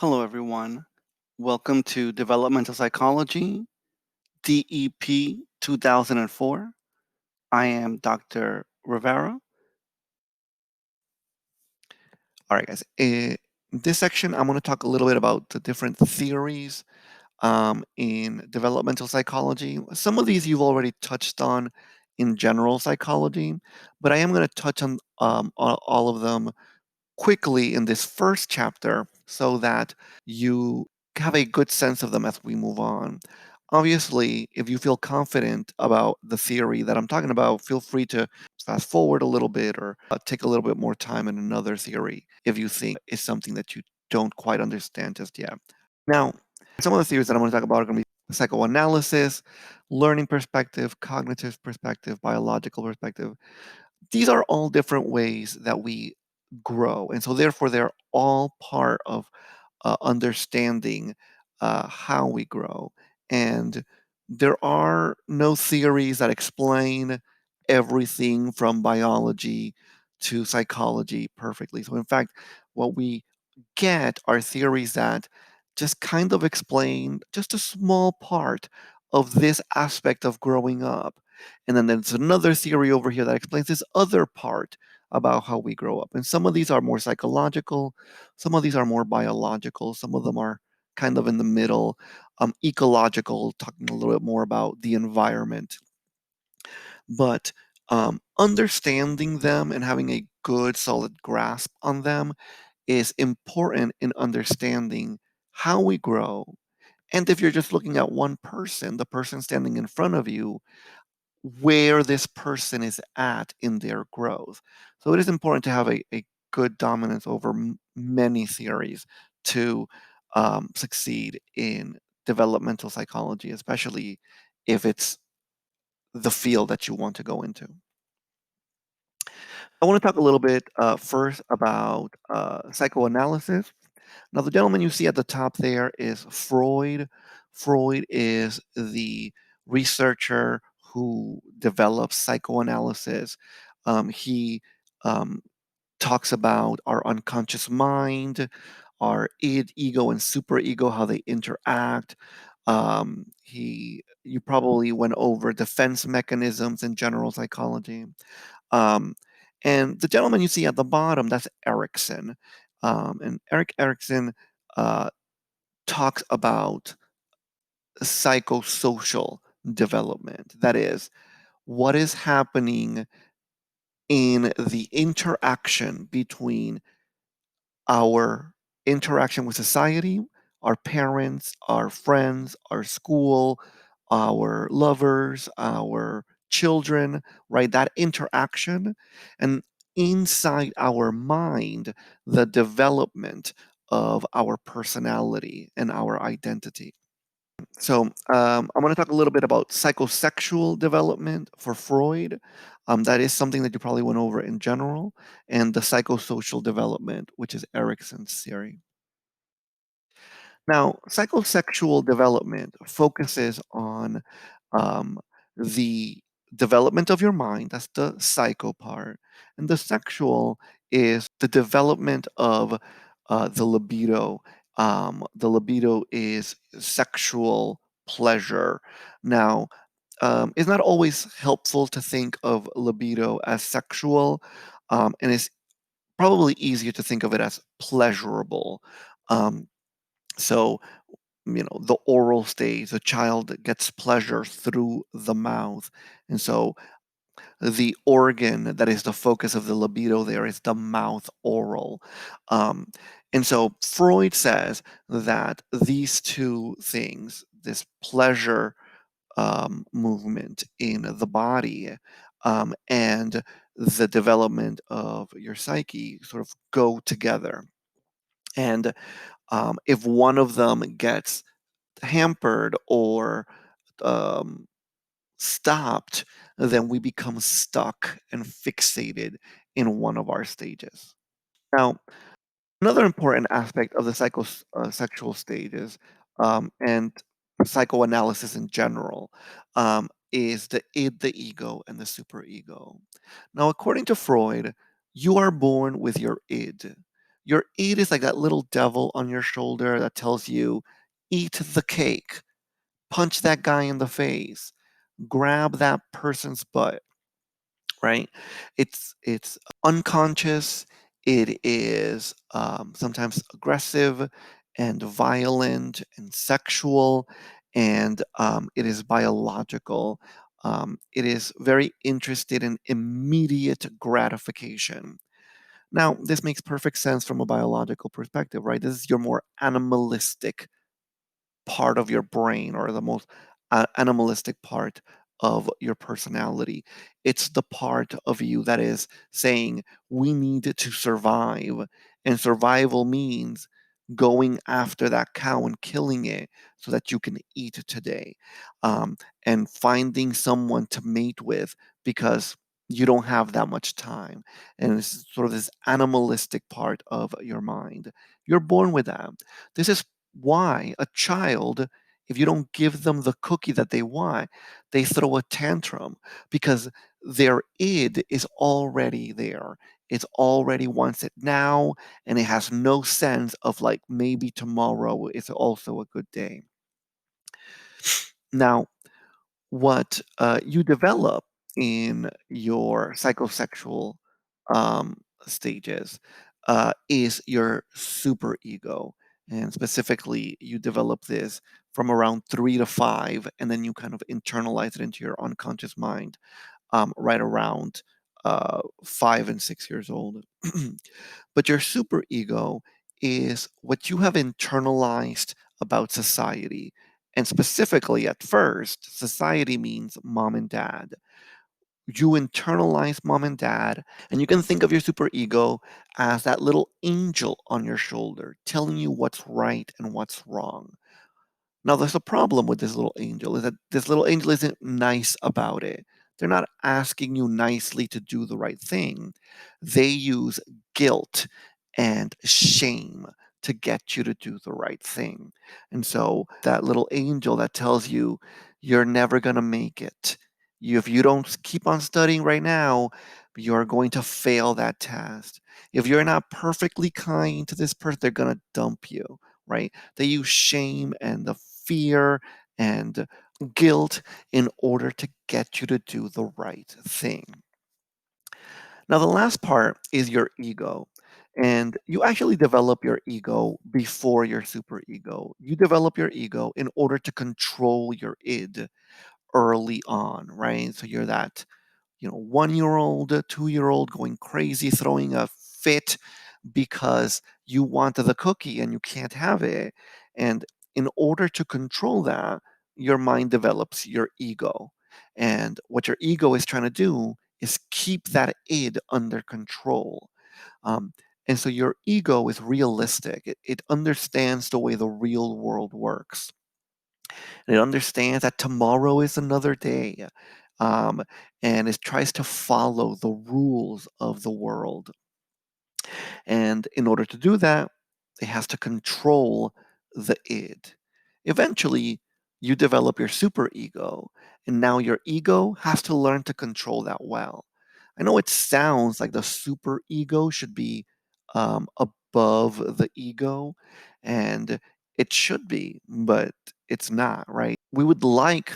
Hello, everyone. Welcome to Developmental Psychology, DEP 2004. I am Dr. Rivera. All right, guys. In this section, I'm going to talk a little bit about the different theories in developmental psychology. Some of these you've already touched on in general psychology, but I am going to touch on all of them quickly in this first chapter so that you have a good sense of them as we move on. Obviously, if you feel confident about the theory that I'm talking about, feel free to fast forward a little bit or take a little bit more time in another theory if you think is something that you don't quite understand just yet. Now, some of the theories that I'm going to talk about are going to be psychoanalysis, learning perspective, cognitive perspective, biological perspective. These are all different ways that we grow. And so, therefore, they're all part of understanding how we grow. And there are no theories that explain everything from biology to psychology perfectly. So, in fact, what we get are theories that just kind of explain just a small part of this aspect of growing up. And then there's another theory over here that explains this other part about how we grow up. And some of these are more psychological, some of these are more biological, some of them are kind of in the middle, ecological, talking a little bit more about the environment. But understanding them and having a good, solid grasp on them is important in understanding how we grow. And if you're just looking at one person, the person standing in front of you, where this person is at in their growth. So it is important to have a good dominance over many theories to succeed in developmental psychology, especially if it's the field that you want to go into. I want to talk a little bit first about psychoanalysis. Now, the gentleman you see at the top there is Freud. Freud is the researcher who develops psychoanalysis. He um, talks about our unconscious mind, our id, ego, and superego, how they interact. You probably went over defense mechanisms in general psychology. Um, and the gentleman you see at the bottom, that's Erickson. And Erickson uh, talks about psychosocial development. That is, what is happening in the interaction between our interaction with society, our parents, our friends, our school, our lovers, our children, right? That interaction. And inside our mind, the development of our personality and our identity. So I'm going to talk a little bit about psychosexual development for Freud. That is something that you probably went over in general, and the psychosocial development, which is Erickson's theory. Now, psychosexual development focuses on um, the development of your mind. That's the psycho part, and the sexual is the development of the libido. The libido is sexual pleasure. Now, it's not always helpful to think of libido as sexual, and it's probably easier to think of it as pleasurable. Um, so, the oral stage, the child gets pleasure through the mouth. And so the organ that is the focus of the libido there is the mouth oral. Um, and so Freud says that these two things, this pleasure movement in the body and the development of your psyche sort of go together. And if one of them gets hampered or um, stopped, then we become stuck and fixated in one of our stages. Now, another important aspect of the psychosexual stages and psychoanalysis in general is the id, the ego, and the superego. Now, according to Freud, you are born with your id. Your id is like that little devil on your shoulder that tells you, eat the cake, punch that guy in the face, grab that person's butt, right? It's unconscious. It is sometimes aggressive and violent and sexual, and it is biological. It is very interested in immediate gratification. Now, this makes perfect sense from a biological perspective, right? This is your more animalistic part of your brain, or the most animalistic part of your personality. It's the part of you that is saying, we need to survive. And survival means going after that cow and killing it so that you can eat today, um, and finding someone to mate with because you don't have that much time. And it's sort of this animalistic part of your mind. You're born with that. This is why a child, if you don't give them the cookie that they want, they throw a tantrum because their id is already there. It already wants it now, and it has no sense of like maybe tomorrow is also a good day. Now, what you develop in your psychosexual stages is your superego. And specifically, you develop this from around 3 to 5, and then you kind of internalize it into your unconscious mind right around 5 and 6 years old. But your superego is what you have internalized about society. And specifically, at first, society means mom and dad. You internalize mom and dad, and you can think of your superego as that little angel on your shoulder telling you what's right and what's wrong. Now, there's a problem with this little angel is that this little angel isn't nice about it. They're not asking you nicely to do the right thing. They use guilt and shame to get you to do the right thing. And so that little angel that tells you you're never going to make it. If you don't keep on studying right now, you're going to fail that test. If you're not perfectly kind to this person, they're going to dump you, right? They use shame and the fear and guilt in order to get you to do the right thing. Now, the last part is your ego. And you actually develop your ego before your superego. You develop your ego in order to control your id early on, right? So you're that 1 year old, 2 year old going crazy, throwing a fit because you wanted the cookie and you can't have it. And in order to control that, your mind develops your ego. And what your ego is trying to do is keep that id under control. Um, and so your ego is realistic. It understands the way the real world works. And it understands that tomorrow is another day. Um, and it tries to follow the rules of the world. And in order to do that, it has to control the id. Eventually, you develop your superego, and now your ego has to learn to control that well. I know it sounds like the superego should be above the ego, and it should be, but it's not, right? We would like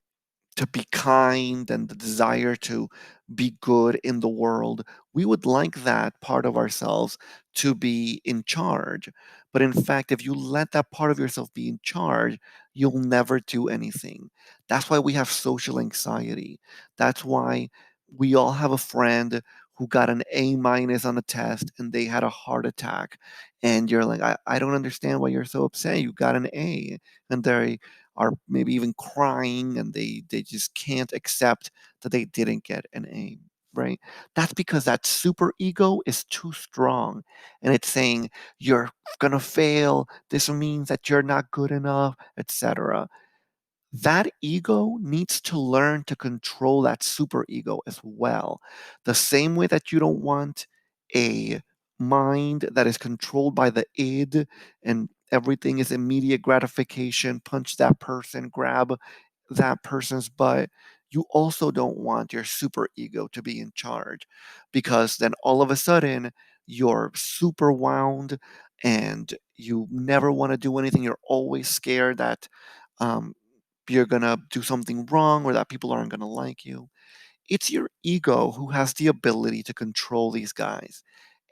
to be kind and the desire to be good in the world, we would like that part of ourselves to be in charge. But in fact, if you let that part of yourself be in charge, you'll never do anything. That's why we have social anxiety. That's why we all have a friend who got an A- on a test and they had a heart attack. And you're like, I don't understand why you're so upset. You got an A. And they are maybe even crying and they just can't accept that they didn't get an A, right? That's because that super ego is too strong and it's saying you're gonna fail, this means that you're not good enough, etc. That ego needs to learn to control that super ego as well. The same way that you don't want a mind that is controlled by the id and everything is immediate gratification, punch that person, grab that person's butt. You also don't want your super ego to be in charge because then all of a sudden you're super wound and you never want to do anything. You're always scared that um, you're going to do something wrong or that people aren't going to like you. It's your ego who has the ability to control these guys.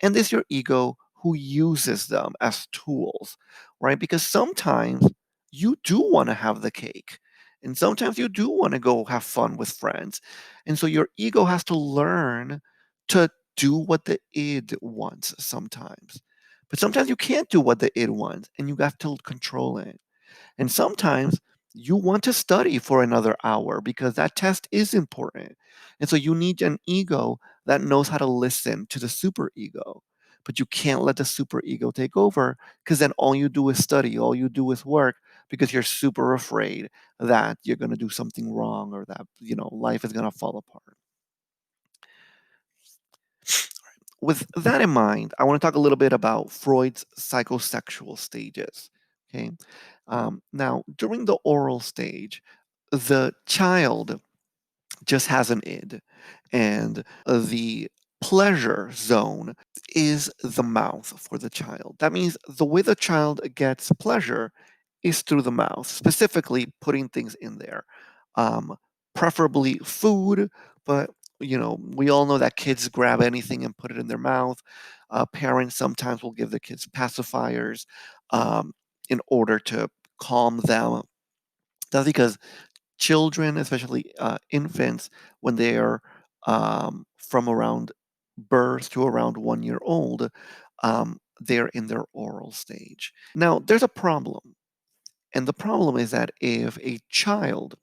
And it's your ego who uses them as tools, right? Because sometimes you do want to have the cake. And sometimes you do want to go have fun with friends. And so your ego has to learn to do what the id wants sometimes. But sometimes you can't do what the id wants and you have to control it. And sometimes you want to study for another hour because that test is important. And so you need an ego that knows how to listen to the super ego. But you can't let the super ego take over because then all you do is study, all you do is work because you're super afraid that you're going to do something wrong or that, life is going to fall apart. With that in mind, I want to talk a little bit about Freud's psychosexual stages. Okay. Now, during the oral stage, the child just has an id, and the pleasure zone is the mouth for the child. That means the way the child gets pleasure is through the mouth, specifically putting things in there, um, preferably food, but we all know that kids grab anything and put it in their mouth. Parents sometimes will give the kids pacifiers um, in order to calm them. That's because children, especially infants, when they are from around birth to around 1 year old, they're in their oral stage. Now, there's a problem. And the problem is that if a child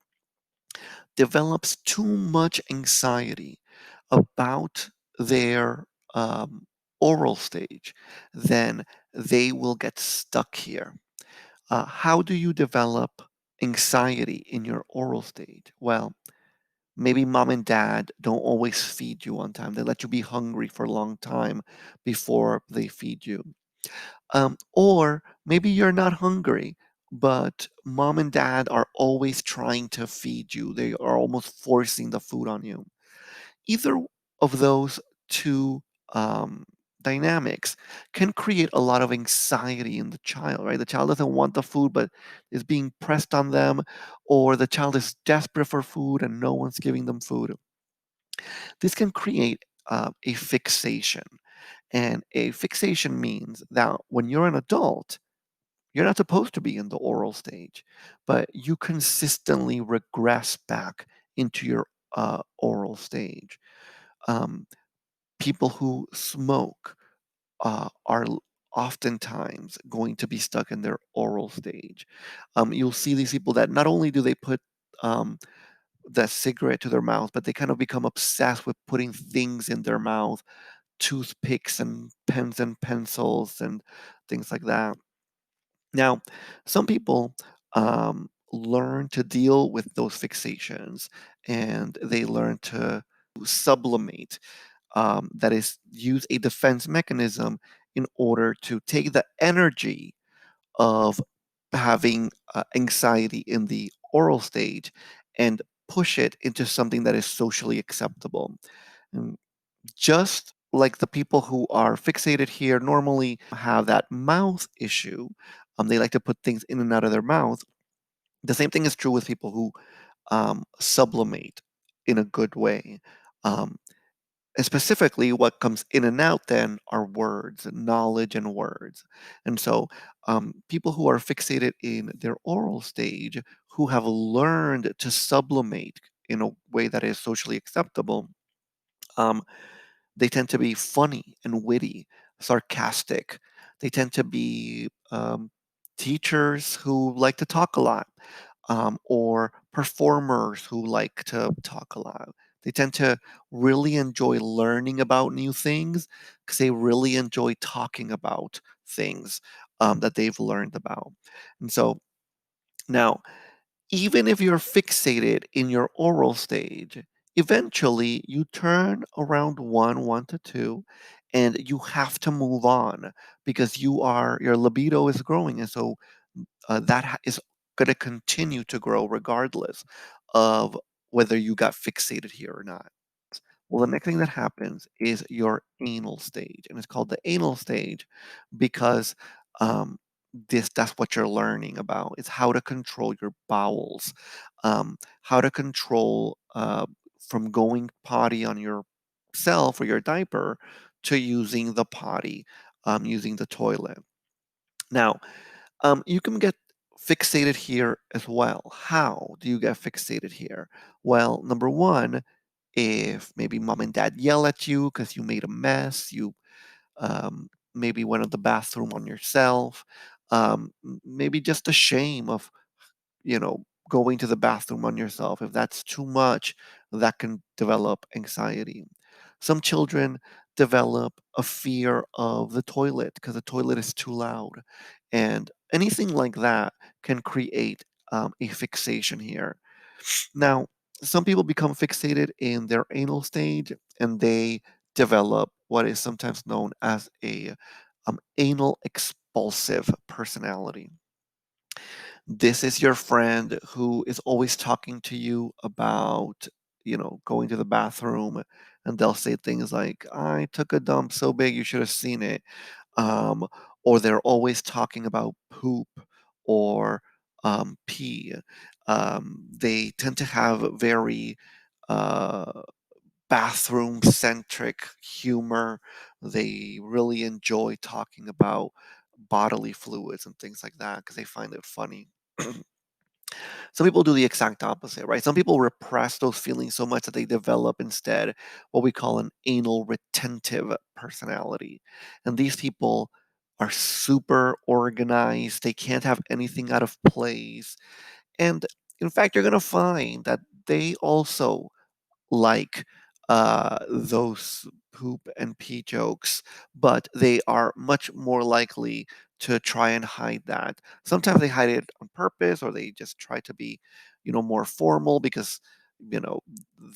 develops too much anxiety about their oral stage, then they will get stuck here. How do you develop anxiety in your oral stage? Well, maybe mom and dad don't always feed you on time. They let you be hungry for a long time before they feed you. Or maybe you're not hungry, but mom and dad are always trying to feed you. They are almost forcing the food on you. Either of those two dynamics can create a lot of anxiety in the child, right? The child doesn't want the food, but is being pressed on them, or the child is desperate for food and no one's giving them food. This can create a fixation. And a fixation means that when you're an adult, you're not supposed to be in the oral stage, but you consistently regress back into your oral stage. Um, People who smoke are oftentimes going to be stuck in their oral stage. You'll see these people that not only do they put um, that cigarette to their mouth, but they kind of become obsessed with putting things in their mouth, toothpicks and pens and pencils and things like that. Now, some people learn to deal with those fixations and they learn to sublimate, that is, use a defense mechanism in order to take the energy of having anxiety in the oral stage and push it into something that is socially acceptable. And just like the people who are fixated here normally have that mouth issue, they like to put things in and out of their mouth. The same thing is true with people who sublimate in a good way. Um, and specifically, what comes in and out then are words, knowledge, and words. And so, people who are fixated in their oral stage, who have learned to sublimate in a way that is socially acceptable, um, they tend to be funny and witty, sarcastic. They tend to be teachers who like to talk a lot, or performers who like to talk a lot. They tend to really enjoy learning about new things because they really enjoy talking about things that they've learned about. And so now, even if you're fixated in your oral stage, eventually you turn around one to two, and you have to move on because your libido is growing, and so is going to continue to grow regardless of whether you got fixated here or not. Well, the next thing that happens is your anal stage, and it's called the anal stage because um, that's what you're learning about. It's how to control your bowels, how to control from going potty on yourself or your diaper to using the potty, using the toilet. Now, you can get fixated here as well. How do you get fixated here? Well, number one, if maybe mom and dad yell at you because you made a mess, you maybe went to the bathroom on yourself, maybe just the shame of, going to the bathroom on yourself. If that's too much, that can develop anxiety. Some children develop a fear of the toilet because the toilet is too loud. And anything like that can create a fixation here. Now, some people become fixated in their anal stage and they develop what is sometimes known as a anal expulsive personality. This is your friend who is always talking to you about, going to the bathroom, and they'll say things like, I took a dump so big you should have seen it. Um, or they're always talking about poop or pee. They tend to have very uh, bathroom centric humor. They really enjoy talking about bodily fluids and things like that because they find it funny. Some people do the exact opposite, right? Some people repress those feelings so much that they develop instead what we call an anal retentive personality. And these people are super organized. They can't have anything out of place. And in fact, you're going to find that they also like those poop and pee jokes, but they are much more likely to try and hide that. Sometimes they hide it on purpose, or they just try to be, more formal because, you know,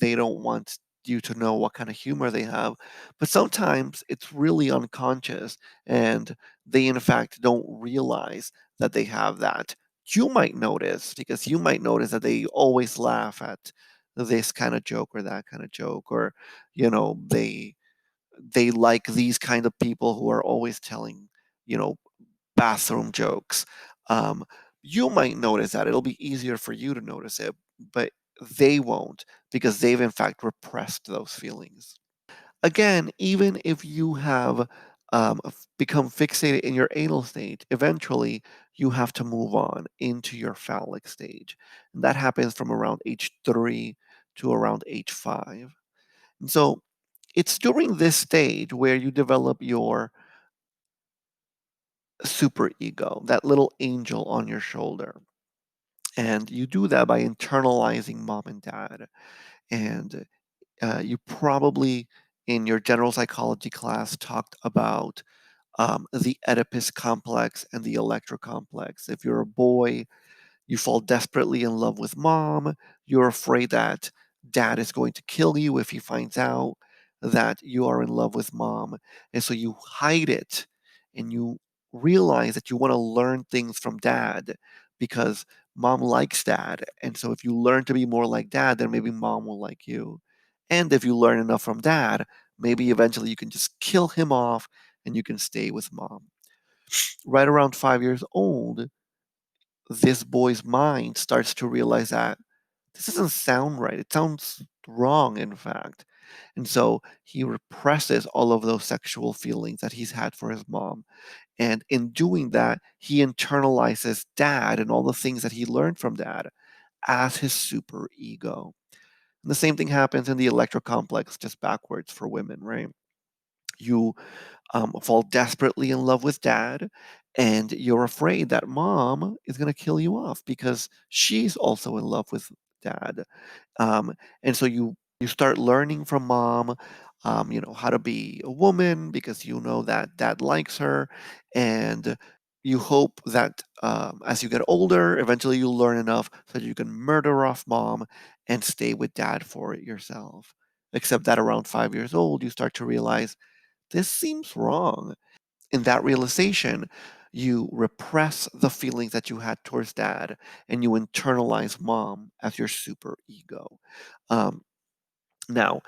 they don't want you to know what kind of humor they have. But sometimes it's really unconscious, and they, in fact, don't realize that they have that. You might notice because you might notice that they always laugh at this kind of joke or that kind of joke, or they like these kind of people who are always telling you know bathroom jokes. um, you might notice that it'll be easier for you to notice it, but they won't because they've in fact repressed those feelings. Again, even if you have become fixated in your anal stage, eventually you have to move on into your phallic stage. And that happens from around age 3 to around age 5. And so it's during this stage where you develop your superego, that little angel on your shoulder. And you do that by internalizing mom and dad. And you probably, in your general psychology class, talked about the Oedipus complex and the Electra complex. If you're a boy, you fall desperately in love with mom. You're afraid that dad is going to kill you if he finds out that you are in love with mom. And so you hide it and you realize that you want to learn things from dad because mom likes dad. And so if you learn to be more like dad, then maybe mom will like you. And if you learn enough from dad, maybe eventually you can just kill him off and you can stay with mom. Right around 5 years old, this boy's mind starts to realize that this doesn't sound right. It sounds wrong, in fact. And so he represses all of those sexual feelings that he's had for his mom. And in doing that, he internalizes dad and all the things that he learned from dad as his super ego. And the same thing happens in the electro complex, just backwards for women, right? You fall desperately in love with dad, and you're afraid that mom is going to kill you off because she's also in love with dad. And so you start learning from mom, how to be a woman because you know that dad likes her, and you hope that as you get older, eventually you'll learn enough so that you can murder off mom and stay with dad for it yourself. Except that around 5 years old, you start to realize this seems wrong. In that realization, you repress the feelings that you had towards dad and you internalize mom as your super ego. Um, Now,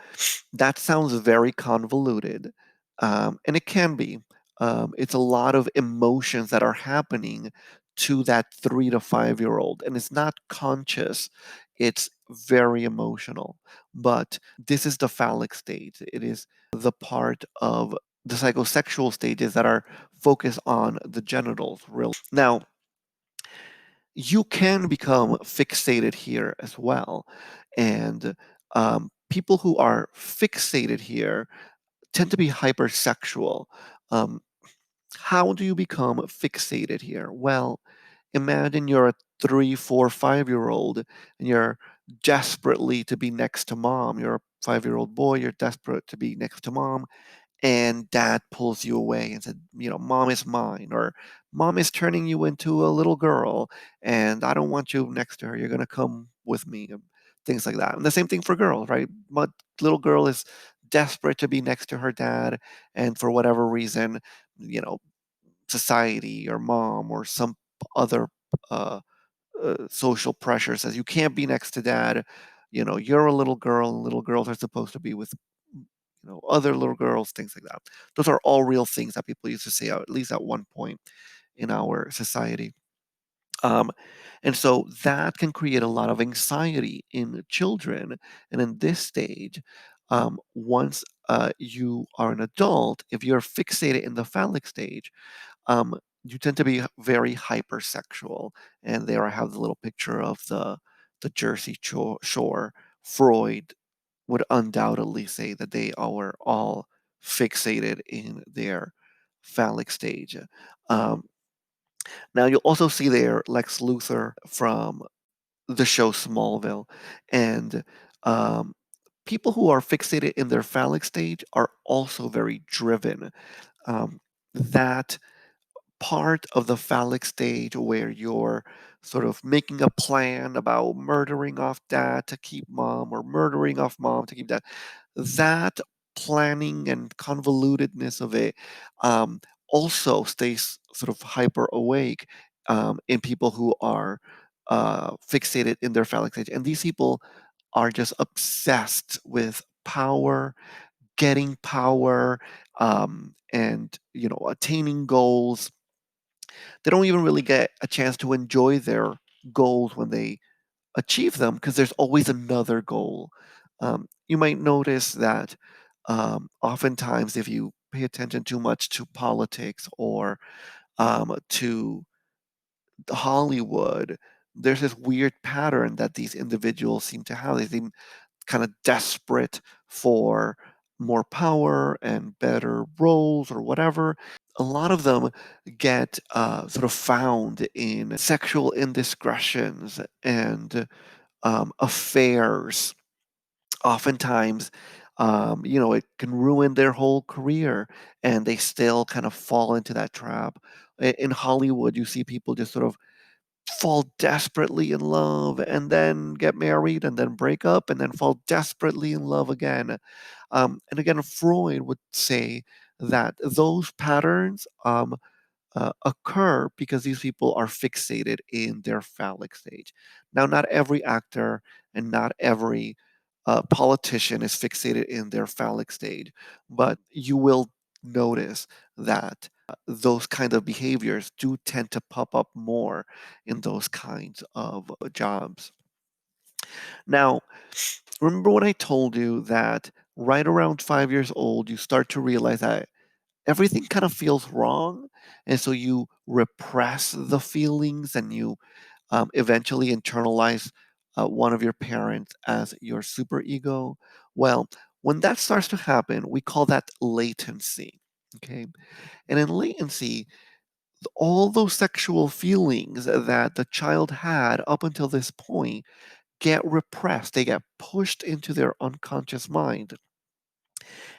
that sounds very convoluted, and it can be. It's a lot of emotions that are happening to that 3 to 5 year old, and it's not conscious. It's very emotional. But this is the phallic stage. It is the part of the psychosexual stages that are focused on the genitals, really. Now, you can become fixated here as well. And people who are fixated here tend to be hypersexual. Um, how do you become fixated here? Well, imagine you're a 3, 4, 5 year old and you're desperately to be next to mom. You're a 5 year old boy, you're desperate to be next to mom, and dad pulls you away and said, mom is mine, or mom is turning you into a little girl, and I don't want you next to her. You're going to come with me, and things like that. And the same thing for girls, right? But little girl is desperate to be next to her dad, and for whatever reason, you know, society or mom or some other uh, social pressure says you can't be next to dad. You're a little girl, and little girls are supposed to be with other little girls, things like that. Those are all real things that people used to say, at least at one point in our society. Um, and so that can create a lot of anxiety in children. And in this stage, once you are an adult, if you're fixated in the phallic stage, you tend to be very hypersexual. And there I have the little picture of the Jersey Shore. Freud would undoubtedly say that they are all fixated in their phallic stage. Um, Now, you'll also see there Lex Luthor from the show Smallville. And um, people who are fixated in their phallic stage are also very driven. That part of the phallic stage where you're sort of making a plan about murdering off dad to keep mom, or murdering off mom to keep dad, that planning and convolutedness of it also stays sort of hyper awake in people who are fixated in their phallic stage. And these people are just obsessed with power, getting power, and attaining goals. They don't even really get a chance to enjoy their goals when they achieve them, because there's always another goal. You might notice that oftentimes, if you pay attention too much to politics or to Hollywood, there's this weird pattern that these individuals seem to have. They seem kind of desperate for more power and better roles or whatever. A lot of them get sort of found in sexual indiscretions and affairs. Oftentimes, it can ruin their whole career, and they still kind of fall into that trap. In Hollywood, you see people just sort of fall desperately in love and then get married and then break up and then fall desperately in love again. And again, Freud would say that those patterns occur because these people are fixated in their phallic stage. Now, not every actor and not every politician is fixated in their phallic stage, but you will notice that those kind of behaviors do tend to pop up more in those kinds of jobs. Now, remember when I told you that right around 5 years old, you start to realize that everything kind of feels wrong. And so you repress the feelings, and you eventually internalize one of your parents as your superego. Well, when that starts to happen, we call that latency. Okay. And in latency, all those sexual feelings that the child had up until this point get repressed. They get pushed into their unconscious mind,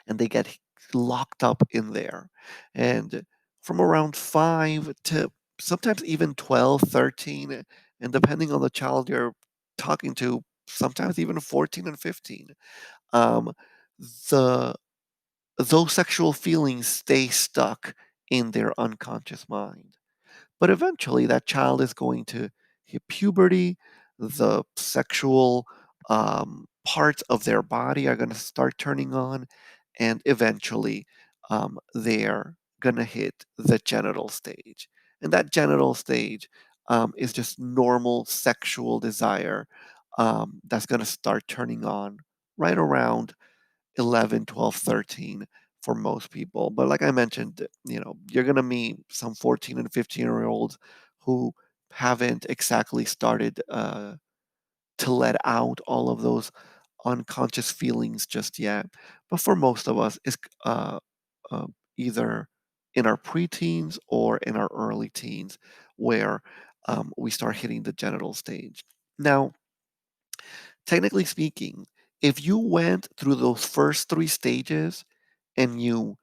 and they get locked up in there. And from around 5 to sometimes even 12, 13, and depending on the child you're talking to, sometimes even 14 and 15, um, the those sexual feelings stay stuck in their unconscious mind. But eventually, that child is going to hit puberty. The sexual parts of their body are going to start turning on, and eventually they're going to hit the genital stage. And that genital stage is just normal sexual desire that's going to start turning on right around 11, 12, 13 for most people. But like I mentioned, you're going to meet some 14 and 15-year-olds who haven't exactly started to let out all of those unconscious feelings just yet. But for most of us, it's uh, either in our preteens or in our early teens where we start hitting the genital stage. Now, technically speaking, if you went through those first three stages and you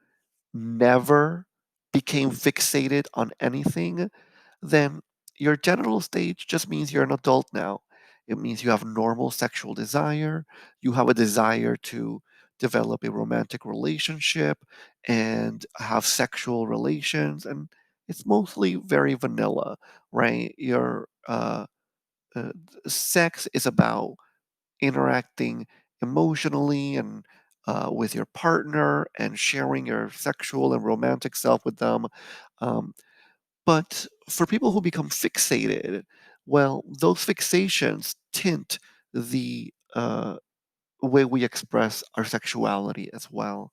never became fixated on anything, then your genital stage just means you're an adult now. It means you have normal sexual desire, you have a desire to develop a romantic relationship and have sexual relations, and it's mostly very vanilla, right? Your sex is about interacting emotionally and with your partner and sharing your sexual and romantic self with them. Um, but for people who become fixated, well, those fixations tint the way we express our sexuality as well.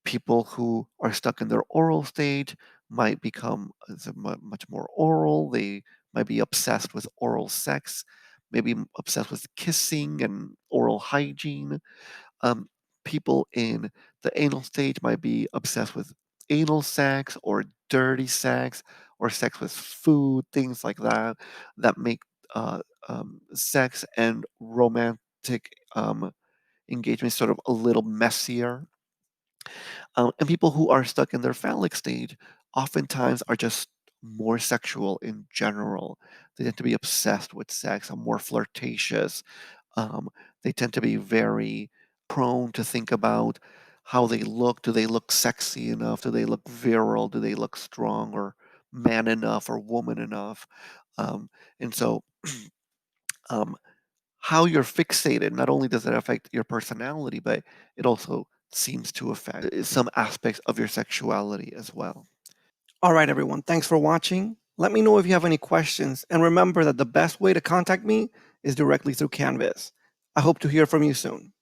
People who are stuck in their oral stage might become much more oral. They might be obsessed with oral sex, maybe obsessed with kissing and oral hygiene. um, People in the anal stage might be obsessed with anal sex or dirty sex or sex with food, things like that, that make uh, sex and romantic engagement sort of a little messier. And people who are stuck in their phallic stage oftentimes are just more sexual in general. They tend to be obsessed with sex and more flirtatious. um, they tend to be very prone to think about how they look. Do they look sexy enough? Do they look virile? Do they look strong or man enough or woman enough? And so, um, how you're fixated, not only does it affect your personality, but it also seems to affect some aspects of your sexuality as well. All right, everyone. Thanks for watching. Let me know if you have any questions. And remember that the best way to contact me is directly through Canvas. I hope to hear from you soon.